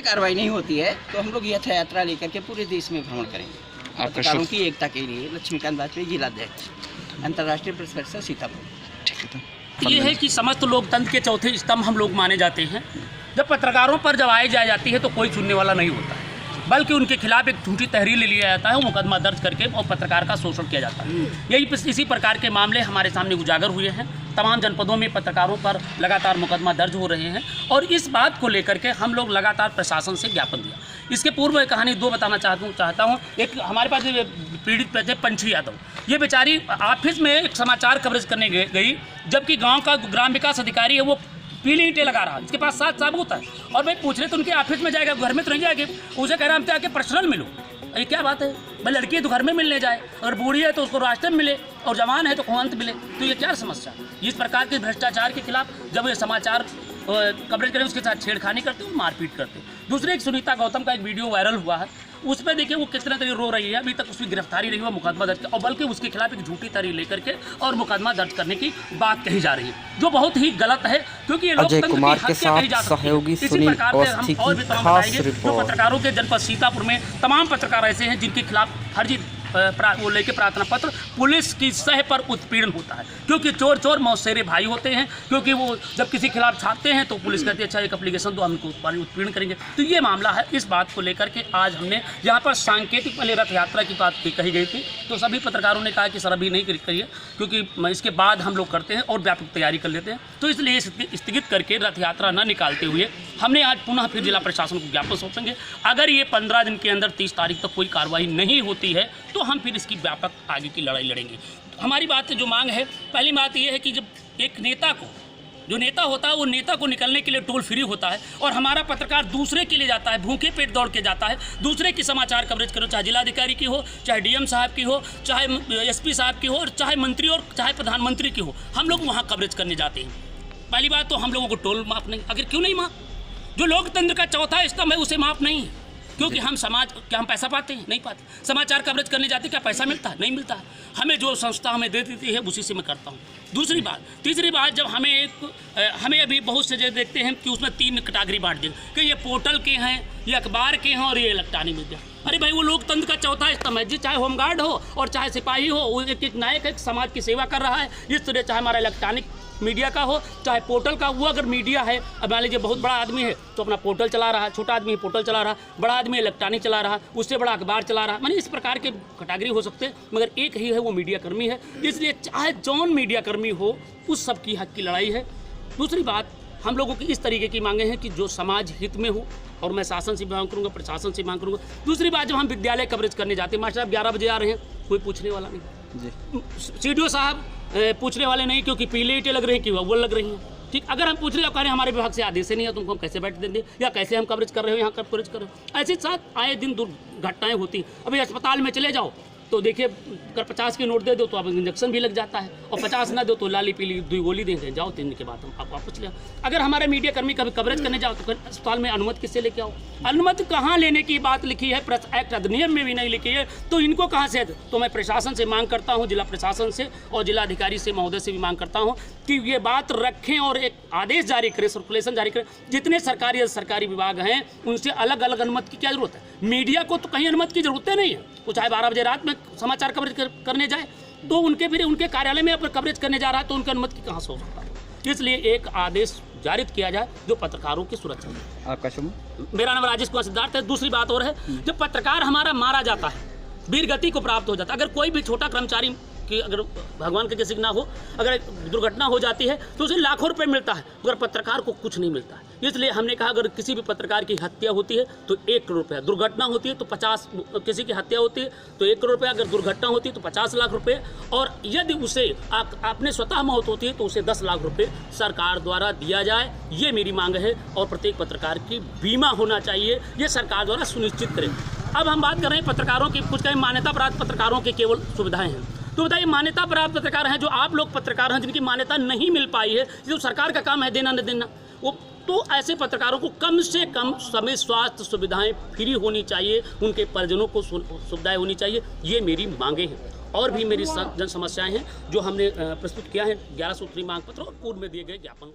कार्रवाई नहीं होती है तो हम लोग यथ यात्रा लेकर के पूरे देश में भ्रमण करेंगे। पत्रकारों की एकता के लिए लक्ष्मीकांत वाजपेयी जिलाध्यक्ष, अंतर्राष्ट्रीय प्रेस परिषद सीतापुर। ठीक है। ये है कि समस्त लोकतंत्र के चौथे स्तंभ हम लोग माने जाते हैं। जब पत्रकारों पर जब आए जाती है तो कोई सुनने वाला नहीं होता है, बल्कि उनके खिलाफ एक झूठी तहरीर ले लिया जाता है और मुकदमा दर्ज करके और पत्रकार का शोषण किया जाता है। यही इसी प्रकार के मामले हमारे सामने उजागर हुए हैं। तमाम जनपदों में पत्रकारों पर लगातार मुकदमा दर्ज हो रहे हैं और इस बात को लेकर के हम लोग लगातार प्रशासन से ज्ञापन दिया। इसके पूर्व कहानी दो बताना चाहता हूँ। एक हमारे पास पीड़ित थे पंछी यादव, ये बेचारी ऑफिस में एक समाचार कवरेज करने गई, जबकि गाँव का ग्राम विकास अधिकारी है वो पीली ईंटें लगा रहा है, इसके पास 7 साबुत है और भाई पूछ रहे तो उनके ऑफिस में जाएगा, घर में तो नहीं जाएगी। उसे कह रहा हमसे आके पर्सनल मिलो। ये क्या बात है भाई, लड़की है तो घर में मिलने जाए, अगर बूढ़ी है तो उसको रास्ते में मिले और जवान है तो खुआंत मिले, तो ये क्या समस्या। इस प्रकार के भ्रष्टाचार के खिलाफ जब ये समाचार कवरेज करें उसके साथ छेड़खानी करते हो, मारपीट करते हो। दूसरे एक सुनीता गौतम का एक वीडियो वायरल हुआ है, उसमें देखिए वो किस तरह रो रही है। अभी तक उसकी गिरफ्तारी नहीं हुआ, मुकदमा दर्ज और बल्कि उसके खिलाफ एक झूठी तहरीर लेकर के और मुकदमा दर्ज करने की बात कही जा रही है, जो बहुत ही गलत है, क्योंकि ये अजय कुमार के साथ सहयोगी सुनील अवस्थी की खास रिपोर्ट। जो पत्रकारों के जनपद सीतापुर में तमाम पत्रकार ऐसे हैं जिनके खिलाफ फर्जी वो लेके प्रार्थना पत्र पुलिस की सह पर उत्पीड़न होता है, क्योंकि चोर चोर मौसेरे भाई होते हैं। क्योंकि वो जब किसी खिलाफ छापते हैं तो पुलिस कहती है अच्छा एक एप्लीकेशन दो, हम उनको उत्पीड़न करेंगे। तो ये मामला है। इस बात को लेकर के आज हमने यहाँ पर सांकेतिक पहले रथ यात्रा की बात कही गई थी, तो सभी पत्रकारों ने कहा कि सर अभी नहीं करिए, क्योंकि इसके बाद हम लोग करते हैं और व्यापक तैयारी कर लेते हैं। तो इसलिए स्थगित करके रथ यात्रा न निकालते हुए हमने आज पुनः फिर जिला प्रशासन को ज्ञापन सौंपेंगे। अगर ये 15 दिन के अंदर 30 तारीख तक कोई कार्रवाई नहीं होती है तो हम फिर इसकी व्यापक आगे की लड़ाई लड़ेंगे। हमारी बात जो मांग है, पहली बात यह है कि जब एक नेता को, जो नेता होता है वो नेता को निकलने के लिए टोल फ्री होता है और हमारा पत्रकार दूसरे के लिए जाता है, भूखे पेट दौड़ के जाता है, दूसरे की समाचार कवरेज करो, चाहे जिलाधिकारी की हो, चाहे डीएम साहब की हो, चाहे एसपी साहब की हो, और चाहे मंत्री और चाहे प्रधानमंत्री की हो, हम लोग वहाँ कवरेज करने जाते हैं। पहली बात तो हम लोगों को टोल माफ़ नहीं, अगर क्यों नहीं माफ़, जो लोकतंत्र का चौथा स्तंभ है उसे माफ़ नहीं है, क्योंकि हम समाज क्या हम पैसा पाते हैं, नहीं पाते। समाचार कवरेज करने जाते क्या पैसा मिलता है, नहीं मिलता है। हमें जो संस्था हमें दे देती है उसी से मैं करता हूँ। दूसरी बात, तीसरी बात, जब हमें अभी बहुत से जो देखते हैं कि उसमें 3 कैटेगरी बांट दें कि ये पोर्टल के हैं, ये अखबार के हैं और ये इलेक्ट्रॉनिक मीडिया। अरे भाई वो लोकतंत्र का चौथा स्तंभ है जी, चाहे होमगार्ड हो और चाहे सिपाही हो, वो एक नायक है, समाज की सेवा कर रहा है। इस तरह चाहे हमारा इलेक्ट्रॉनिक मीडिया का हो चाहे पोर्टल का, वो अगर मीडिया है, अब मान लीजिए बहुत बड़ा आदमी है तो अपना पोर्टल चला रहा है, छोटा आदमी पोर्टल चला रहा है, बड़ा आदमी इलेक्ट्रॉनिक चला रहा है, उससे बड़ा अखबार चला रहा है, माने इस प्रकार के कैटेगरी हो सकते हैं, मगर एक ही है वो मीडिया कर्मी है। इसलिए चाहे जौन मीडिया कर्मी हो उस सब की हक की लड़ाई है। दूसरी बात, हम लोगों की इस तरीके की मांगे हैं कि जो समाज हित में हो, और मैं शासन से मांग करूँगा, प्रशासन से मांग करूँगा। दूसरी बात, जब हम विद्यालय कवरेज करने जाते हैं, मास्टर साहब 11 बजे आ रहे हैं, कोई पूछने वाला नहीं जी, सीडीओ साहब पूछने वाले नहीं, क्योंकि पीले ईंटें लग रही हैं कि अव्वल लग रही हैं। ठीक, अगर हम पूछ रहे हैं कह रहे हैं हमारे विभाग से आदेश नहीं है, तुमको हम कैसे बैठ देंगे, या कैसे हम कवरेज कर रहे हो, यहाँ कवरेज कर रहे हो। ऐसे साथ आए दिन दुर्घटनाएं होती। अभी अस्पताल में चले जाओ तो देखिए, अगर 50 के नोट दे दो तो आप इंजेक्शन भी लग जाता है, और 50 ना दो तो लाली पीली 2 गोली देंगे, जाओ 3 दिन के बाद हम आप वापस ले आओ। अगर हमारे मीडिया कर्मी कभी कवरेज करने जाओ तो अस्पताल में अनुमति किससे लेके आओ? अनुमति कहाँ लेने की बात लिखी है, प्रेस एक्ट अधिनियम में भी नहीं लिखी है, तो इनको कहाँ से? तो मैं प्रशासन से मांग करता हूँ, जिला प्रशासन से और जिलाधिकारी से महोदय से भी मांग करता हूँ कि ये बात रखें और एक आदेश जारी करें, सर्कुलेशन जारी करें। जितने सरकारी विभाग हैं उनसे अलग अलग अनुमति की क्या जरूरत है? मीडिया को तो कहीं अनुमति की जरूरत नहीं है। वो चाहे 12 बजे रात में समाचार कवरेज करने जाए तो उनके कार्यालय में अगर कवरेज करने जा रहा है तो उनकी अनुमति कहाँ से हो सकता है? इसलिए एक आदेश जारी किया जाए जो पत्रकारों की सुरक्षा है। आपका शुभ? मेरा नाम राजेश कुमार सिद्धार्थ है। दूसरी बात और है, जब पत्रकार हमारा मारा जाता है, वीरगति को प्राप्त हो जाता है, अगर कोई भी छोटा कर्मचारी कि अगर भगवान के किसी ना हो, अगर दुर्घटना हो जाती है तो उसे लाखों रुपए मिलता है, मगर पत्रकार को कुछ नहीं मिलता है। इसलिए हमने कहा अगर किसी भी पत्रकार की हत्या होती है तो 1 करोड़ रुपया, दुर्घटना होती है तो 50, किसी की हत्या होती है तो 1 करोड़ रुपया, अगर दुर्घटना होती है तो 50 लाख रुपए, और यदि उसे अपने स्वतः मौत होती है तो उसे 10 लाख रुपए सरकार द्वारा दिया जाए, ये मेरी मांग है। और प्रत्येक पत्रकार की बीमा होना चाहिए, ये सरकार द्वारा सुनिश्चित करें। अब हम बात कर रहे हैं पत्रकारों की, कुछ कहीं मान्यता प्राप्त पत्रकारों की केवल सुविधाएं हैं, तो बताइए मान्यता प्राप्त पत्रकार हैं, जो आप लोग पत्रकार हैं जिनकी मान्यता नहीं मिल पाई है, जो सरकार का काम है देना न देना, वो तो ऐसे पत्रकारों को कम से कम समय स्वास्थ्य सुविधाएं फ्री होनी चाहिए, उनके परिजनों को सुविधाएं होनी चाहिए। ये मेरी मांगे हैं। और भी मेरी जन समस्याएं हैं जो हमने प्रस्तुत किया है 11 सूत्री मांग पत्र और पूर्व में दिए गए ज्ञापन।